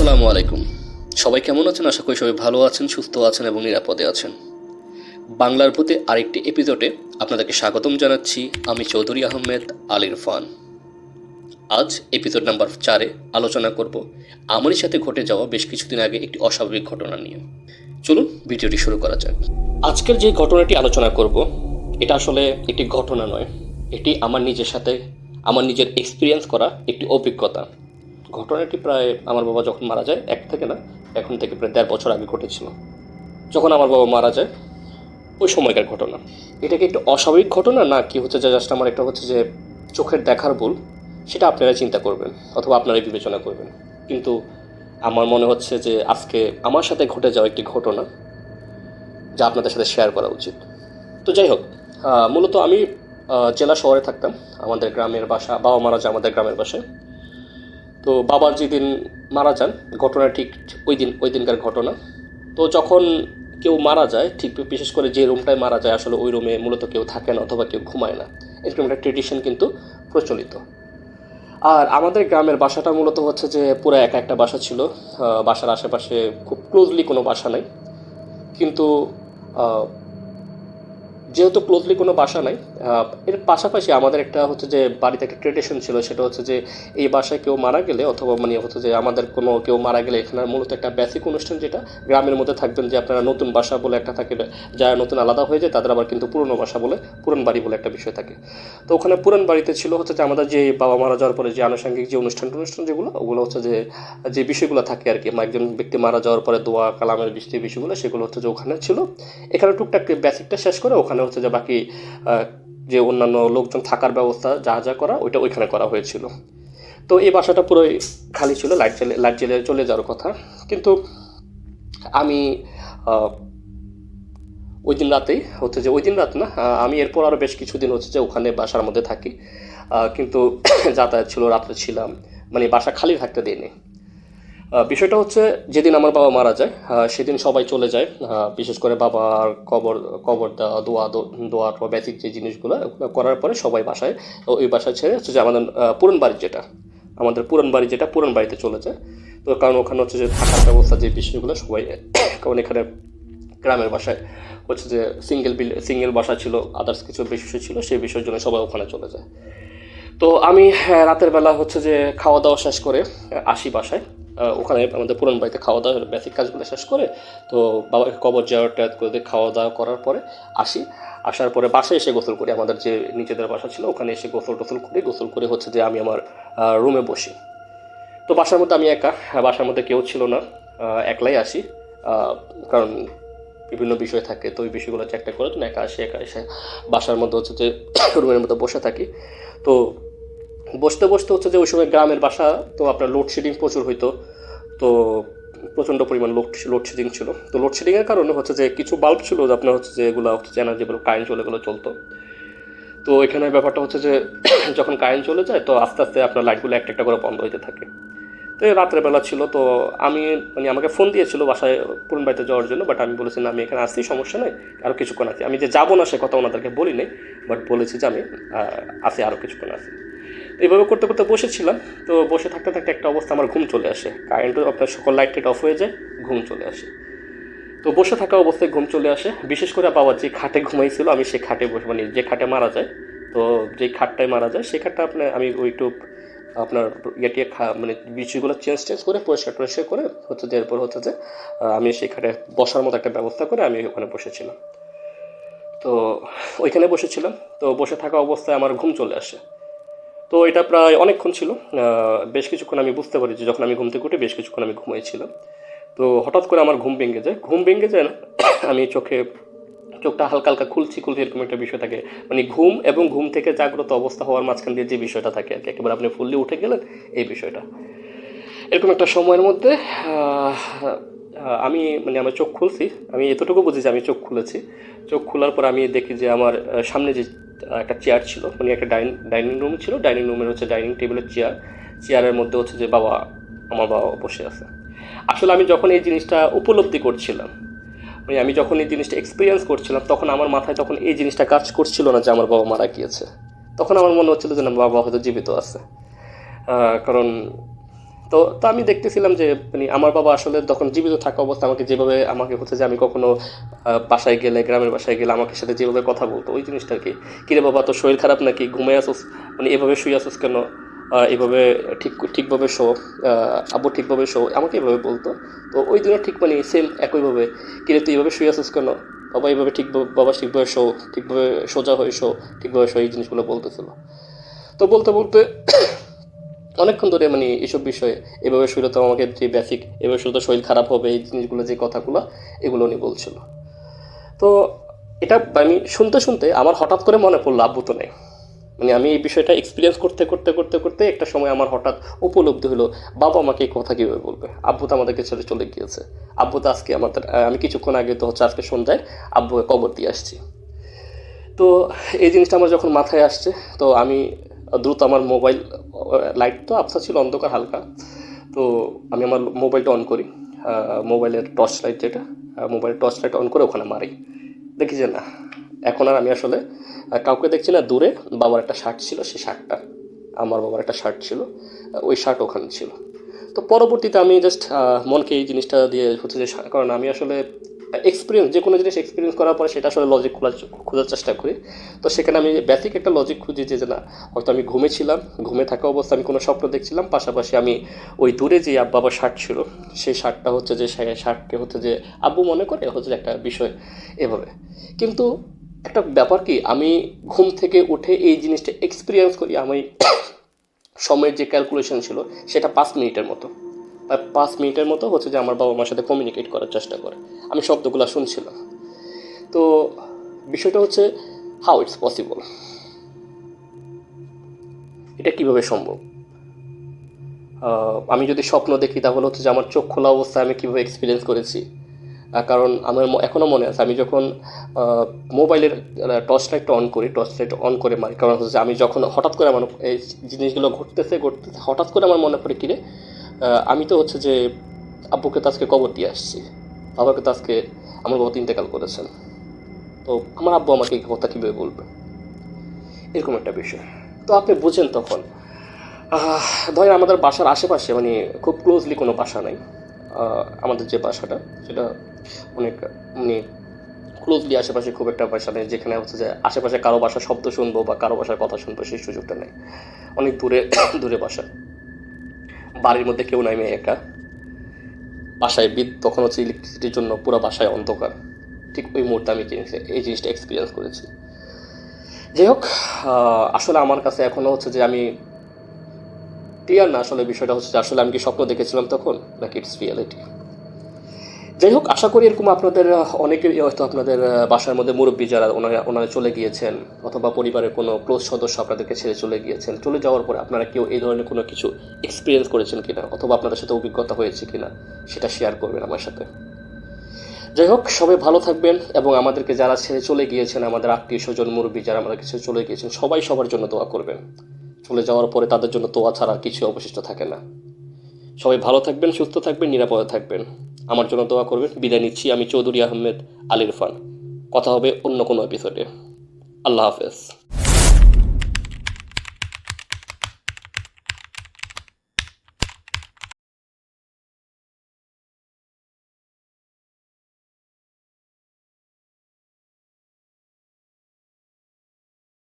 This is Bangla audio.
আসসালামু আলাইকুম। সবাই কেমন আছেন? আশা করি সবাই ভালো আছেন, সুস্থ আছেন এবং নিরাপদে আছেন। বাংলার প্রতি আরেকটি এপিসোডে আপনাদেরকে স্বাগতম জানাচ্ছি। আমি চৌধুরী আহমেদ আল ইরফান। আজ এপিসোড নাম্বার 4-এ আলোচনা করব আমারই সাথে ঘটে যাওয়া বেশ কিছুদিন আগে একটি অস্বাভাবিক ঘটনা নিয়ে। চলুন ভিডিওটি শুরু করা যাক। আজকের যে ঘটনাটি আলোচনা করব এটা আসলে একটি ঘটনা নয়, এটি আমার নিজের এক্সপিরিয়েন্স করা একটি অভিজ্ঞতা। ঘটনাটি প্রায় আমার বাবা যখন মারা যায় এখন থেকে প্রায় 1.5 বছর আগে ঘটেছিল। যখন আমার বাবা মারা যায় ওই সময়কার ঘটনা। এটা কি একটু অস্বাভাবিক ঘটনা না কি হচ্ছে যে জাস্ট আমার একটা হচ্ছে যে চোখের দেখার ভুল, সেটা আপনারা চিন্তা করবেন অথবা আপনারাই বিবেচনা করবেন। কিন্তু আমার মনে হচ্ছে যে আজকে আমার সাথে ঘটে যাওয়া একটি ঘটনা যা আপনাদের সাথে শেয়ার করা উচিত। তো যাই হোক, মূলত আমি জেলা শহরে থাকতাম। আমাদের গ্রামের বাসা, বাবা মারা যায় আমাদের গ্রামের বাসায়। তো বাবা যেদিন মারা যান, ঘটনা ঠিক ওই দিনকার ঘটনা। তো যখন কেউ মারা যায়, ঠিক বিশেষ করে যে রুমটায় মারা যায় আসলে ওই রুমে মূলত কেউ থাকে না অথবা কেউ ঘুমায় না, এরকম একটা ট্রেডিশন কিন্তু প্রচলিত। আর আমাদের গ্রামের বাসাটা মূলত হচ্ছে যে পুরো একা একটা বাসা ছিল। বাসার আশেপাশে খুব ক্লোজলি কোনো বাসা নাই, কিন্তু যেহেতু ক্লোজলি কোনো বাসা নাই, এর পাশাপাশি আমাদের একটা হচ্ছে যে বাড়িতে একটা ট্রেডিশন ছিল, সেটা হচ্ছে যে এই বাসায় কেউ মারা গেলে অথবা হচ্ছে যে আমাদের কোনো কেউ মারা গেলে এখানে মূলত একটা বেসিক অনুষ্ঠান, যেটা গ্রামের মধ্যে থাকবেন যে আপনারা নতুন বাসা বলে একটা থাকে, যারা নতুন আলাদা হয়ে যায় তাদের আবার কিন্তু পুরনো বাসা বলে, পুরন বাড়ি বলে একটা বিষয় থাকে। তো ওখানে পুরন বাড়িতে ছিল হচ্ছে যে আমাদের যে বাবা মারা যাওয়ার পরে যে আনুষঙ্গিক যে অনুষ্ঠান যেগুলো, ওগুলো হচ্ছে যে বিষয়গুলো থাকে আর কি, একজন ব্যক্তি মারা যাওয়ার পরে দোয়া কালামের বিষয়গুলো, সেগুলো হচ্ছে যে ওখানে ছিল। এখানে টুকটাক বেসিকটা শেষ করে ওখানে হচ্ছে যে বাকি যে অন্যান্য লোকজন থাকার ব্যবস্থা যা করা ওইটা ওইখানে করা হয়েছিল। তো এই বাসাটা পুরোই খালি ছিল, লাইট জ্বেলে চলে যাওয়ার কথা। কিন্তু আমি ওই দিন রাত না, আমি এরপর আরও বেশ কিছুদিন হচ্ছে যে ওখানে বাসার মধ্যে থাকি। কিন্তু যাতায়াত ছিল, রাত্রে ছিলাম, বাসা খালি থাকতে দিইনি। বিষয়টা হচ্ছে যেদিন আমার বাবা মারা যায় সেদিন সবাই চলে যায়, বিশেষ করে বাবার কবর দেওয়া, দোয়া অথবা বেসিক যে জিনিসগুলো করার পরে সবাই ওই বাসায় ছেড়ে হচ্ছে যে আমাদের পুরন বাড়ি যেটা পুরন বাড়িতে চলে যায়। তো কারণ ওখানে হচ্ছে যে থাকার ব্যবস্থা যে বিষয়গুলো সবাই, কারণ এখানে গ্রামের বাসায় হচ্ছে যে সিঙ্গেল বাসা ছিল, আদার্স কিছু বিষয় ছিল, সেই বিষয়ের জন্য সবাই ওখানে চলে যায়। তো আমি রাতের বেলা হচ্ছে যে খাওয়া দাওয়া শেষ করে আসি বাসায়। ওখানে আমাদের পুরান বাড়িতে খাওয়া দাওয়ার বেসিক কাজগুলো শেষ করে তো বাবাকে কবর ট্যাদ করে খাওয়া দাওয়া করার পরে আসার পরে বাসায় এসে গোসল করি। আমাদের যে নিজেদের বাসা ছিল ওখানে এসে গোসল করে হচ্ছে যে আমি আমার রুমে বসি। তো বাসার মধ্যে আমি একা, বাসার মধ্যে কেউ ছিল না, একলাই আসি। কারণ বিভিন্ন বিষয় থাকে, তো ওই বিষয়গুলো চেকটা করে তো একা এসে বাসার মধ্যে হচ্ছে যে রুমের মধ্যে বসে থাকি। তো বসতে হচ্ছে যে ওই সময় গ্রামের বাসা, তো আপনার লোডশেডিং প্রচুর হইতো। তো প্রচণ্ড পরিমাণ লোডশেডিং ছিল। তো লোডশেডিংয়ের কারণে হচ্ছে যে কিছু বাল্ব ছিল যে আপনার হচ্ছে যে এগুলো হচ্ছে যে এনার্জি কারেন্ট চলে গেলো চলতো। তো এখানে ব্যাপারটা হচ্ছে যে যখন কারেন্ট চলে যায় তো আস্তে আস্তে আপনার লাইটগুলো একটা করে বন্ধ হইতে থাকে। তো রাত্রের বেলা ছিল, তো আমি আমাকে ফোন দিয়েছিল বাসায় পুরন বাড়িতে যাওয়ার জন্য, বাট আমি বলেছি না, আমি এখানে আসছি, সমস্যা নেই, আরও কিছুক্ষণ আছি। আমি যে যাবো না সে কথা ওনাদেরকে বলি নাই, বাট বলেছি যে আমি আসি, আরও কিছুক্ষণ আসি। তো এইভাবে করতে বসেছিলাম। তো বসে থাকতে একটা অবস্থা আমার ঘুম চলে আসে, কারেন্টও আপনার সকল লাইট অফ হয়ে যায়, ঘুম চলে আসে। তো বসে থাকা অবস্থায় ঘুম চলে আসে, বিশেষ করে বাবা যে খাটে ঘুমাইছিল আমি সে খাটে বসে, যে খাটে মারা যায়, তো যেই খাটটায় মারা যায় সেই খাটটা আমি একটু আপনার বিষয়গুলো চেঞ্জ করে পরিষ্কার করে হচ্ছে যে এরপর হচ্ছে যে আমি সেই খাটে বসার মতো একটা ব্যবস্থা করে আমি ওখানে বসেছিলাম। তো ওইখানে বসেছিলাম, তো বসে থাকা অবস্থায় আমার ঘুম চলে আসে। তো এটা প্রায় অনেকক্ষণ ছিল, বেশ কিছুক্ষণ আমি বুঝতে পারি যে যখন আমি ঘুম থেকে উঠে বেশ কিছুক্ষণ আমি ঘুমাইছিলাম। তো হঠাৎ করে আমার ঘুম ভেঙে যায় না, আমি চোখটা হালকা খুলছি এরকম একটা বিষয় থাকে, ঘুম এবং ঘুম থেকে জাগ্রত অবস্থা হওয়ার মাঝখান দিয়ে যে বিষয়টা থাকে আর কি, একেবারে আপনি ফুললি উঠে গেলেন এই বিষয়টা। এরকম একটা সময়ের মধ্যে আমি আমার চোখ খুলছি, আমি এতটুকু বুঝি যে আমি চোখ খুলেছি। চোখ খোলার পর আমি দেখি যে আমার সামনে যে একটা চেয়ার ছিল, একটা ডাইনিং রুম ছিল, ডাইনিং রুমের হচ্ছে ডাইনিং টেবিলের চেয়ারের মধ্যে হচ্ছে যে আমার বাবা বসে আছে। আসলে আমি যখন এই জিনিসটা উপলব্ধি করছিলাম, আমি যখন এই জিনিসটা এক্সপিরিয়েন্স করছিলাম, তখন আমার মাথায় তখন এই জিনিসটা কাজ করছিল না যে আমার বাবা মারা গিয়েছে। তখন আমার মনে হচ্ছিল যে না, বাবা হয়তো জীবিত আছে। কারণ তো তো আমি দেখতেছিলাম যে মানে আমার বাবা আসলে তখন জীবিত থাকা অবস্থা আমাকে যেভাবে আমাকে হচ্ছে যে আমি কখনো বাসায় গেলে গ্রামের বাসায় গেলে আমাকে সাথে যেভাবে কথা বলতো ওই জিনিসটা আর কি, কিরে বাবা তোর শরীর খারাপ নাকি, ঘুমে আসোস, মানে এভাবে শুয়ে আসোস কেন, এভাবে ঠিকভাবে শো, আব্বু ঠিকভাবে শো, আমাকে এভাবে বলতো। তো ওই দিনও ঠিক মানে সেম একইভাবে, কিরে তুই এভাবে শুয়ে আসোস কেন, বাবা এইভাবে বাবা ঠিকভাবে শো, ঠিকভাবে সোজা হয়ে শো, ঠিকভাবে শো, এই জিনিসগুলো বলতেছিল। তো বলতে বলতে অনেকক্ষণ ধরে মানে এইসব বিষয়ে, এভাবে শুলে তো আমাকে যে বেসিক, এভাবে শুলে তো শরীর খারাপ হবে, এই জিনিসগুলো যে কথাগুলো এগুলো উনি বলছিল। তো এটা আমি শুনতে শুনতে আমার হঠাৎ করে মনে পড়লো আব্বু তো নেই। মানে আমি এই বিষয়টা এক্সপিরিয়েন্স করতে করতে করতে করতে একটা সময় আমার হঠাৎ উপলব্ধি হলো, বাবা আমাকে এই কথা কীভাবে বলবে, আব্বু তো আমাদেরকে ছেড়ে চলে গিয়েছে, আব্বু তো আজকে আমাদের আমি কিছুক্ষণ আগে তো হচ্ছে আজকে সন্ধ্যায় আব্বুকে কবর দিয়ে আসছি। তো এই জিনিসটা আমার যখন মাথায় আসছে, তো আমি দ্রুত আমার মোবাইল, লাইট তো আবছা ছিল, অন্ধকার হালকা, তো আমি আমার মোবাইলটা অন করি, মোবাইলের টর্চ লাইট যেটা, মোবাইলের টর্চ লাইট অন করে ওখানে মারি। দেখি যে না, এখন আর আমি আসলে কাউকে দেখছি না। দূরে বাবার একটা শার্ট ছিল, সেই শার্টটা, আমার বাবার একটা শার্ট ছিল, ওই শার্ট ওখানে ছিল। তো পরবর্তীতে আমি জাস্ট মনকে এই জিনিসটা দিয়ে হচ্ছে যে কারণ আমি আসলে এক্সপিরিয়েন্স, যে কোনো জিনিস এক্সপিরিয়েন্স করার পরে সেটা আসলে লজিক খোঁজার চেষ্টা করি। তো সেখানে আমি বেসিক একটা লজিক খুঁজি যে না, হয়তো আমি ঘুমেছিলাম, ঘুমে থাকা অবস্থায় আমি কোনো স্বপ্ন দেখছিলাম, পাশাপাশি আমি ওই দূরে যে বাবার শার্ট ছিল, সেই শার্টটা হচ্ছে যে শার্টকে হচ্ছে যে আব্বু মনে করে হচ্ছে যে একটা বিষয় এভাবে। কিন্তু একটা ব্যাপার কি, আমি ঘুম থেকে উঠে এই জিনিসটা এক্সপিরিয়েন্স করি, আমি সময়ের যে ক্যালকুলেশন ছিল সেটা 5 মিনিটের মতো, 5 মিনিটের মতো হচ্ছে যে আমার বাবা মার সাথে কমিউনিকেট করার চেষ্টা করে, আমি শব্দগুলো শুনছিলাম। তো বিষয়টা হচ্ছে হাউ ইটস পসিবল, এটা কিভাবে সম্ভব। আমি যদি স্বপ্ন দেখি তাহলে হচ্ছে যে আমার চোখ খোলা অবস্থায় আমি কীভাবে এক্সপিরিয়েন্স করেছি। কারণ আমার এখনও মনে আছে, আমি যখন মোবাইলের টর্চ লাইটটা অন করি, টর্চ লাইট অন করে মারি, কারণ হচ্ছে আমি যখন হঠাৎ করে আমার এই জিনিসগুলো ঘটতেছে হঠাৎ করে আমার মনে পড়ে কিরে, আমি তো হচ্ছে যে আব্বুকে তো আজকে কবর দিয়ে আসছি, বাবাকে তো আজকে আমার বাবা তো ইন্তেকাল করেছেন, তো আমার আব্বু আমাকে এই কথা কীভাবে বলবে, এরকম একটা বিষয়। তো আপনি বুঝেন তখন ধরেন আমাদের বাসার আশেপাশে মানে খুব ক্লোজলি কোনো বাসা নাই, আমাদের যে বাসাটা সেটা অনেক মানে ক্লোজলি আশেপাশে খুব একটা বাসা নেই যেখানে হচ্ছে যে আশেপাশে কারো বাসার শব্দ শুনবো বা কারো বাসার কথা শুনবো, সেই সুযোগটা নেই। অনেক দূরে দূরে বাসা, বাড়ির মধ্যে কেউ নাই, আমি একা, বাসায় তখন হচ্ছে ইলেকট্রিসিটির জন্য পুরো বাসায় অন্ধকার। ঠিক ওই মুহূর্তে আমি এই জিনিসটা এক্সপিরিয়েন্স করেছি। যাই হোক, আসলে আমার কাছে এখনও হচ্ছে যে আমি ক্লিয়ার না আসলে বিষয়টা হচ্ছে যে আসলে আমি কি স্বপ্ন দেখেছিলাম তখন নাকি ইটস রিয়ালিটি। যাই হোক, আশা করি এরকম আপনাদের অনেকেরই হয়তো আপনাদের বাসার মধ্যে মুরব্বী যারা ওনারা চলে গিয়েছেন, অথবা পরিবারের কোনো ক্লোজ সদস্য আপনাদেরকে ছেড়ে চলে গিয়েছেন, চলে যাওয়ার পরে আপনারা কেউ এই ধরনের কোনো কিছু এক্সপিরিয়েন্স করেছেন কিনা, অথবা আপনাদের সাথে অভিজ্ঞতা হয়েছে কিনা সেটা শেয়ার করবেন আমার সাথে। যাই হোক, সবাই ভালো থাকবেন, এবং আমাদেরকে যারা ছেড়ে চলে গিয়েছেন, আমাদের আত্মীয় স্বজন মুরব্বী যারা আমাদের ছেড়ে চলে গিয়েছেন, সবাই সবার জন্য দোয়া করবেন। চলে যাওয়ার পরে তাদের জন্য দোয়া ছাড়া কিছু অবশিষ্ট থাকে না। সবাই ভালো থাকবেন, সুস্থ থাকবেন, নিরাপদে থাকবেন। আমার জন্য দোয়া করবেন। বিদায় নিচ্ছি, আমি চৌধুরী আহমেদ আল ইরফান। কথা হবে অন্য কোনো এপিসোডে। আল্লাহ হাফেজ।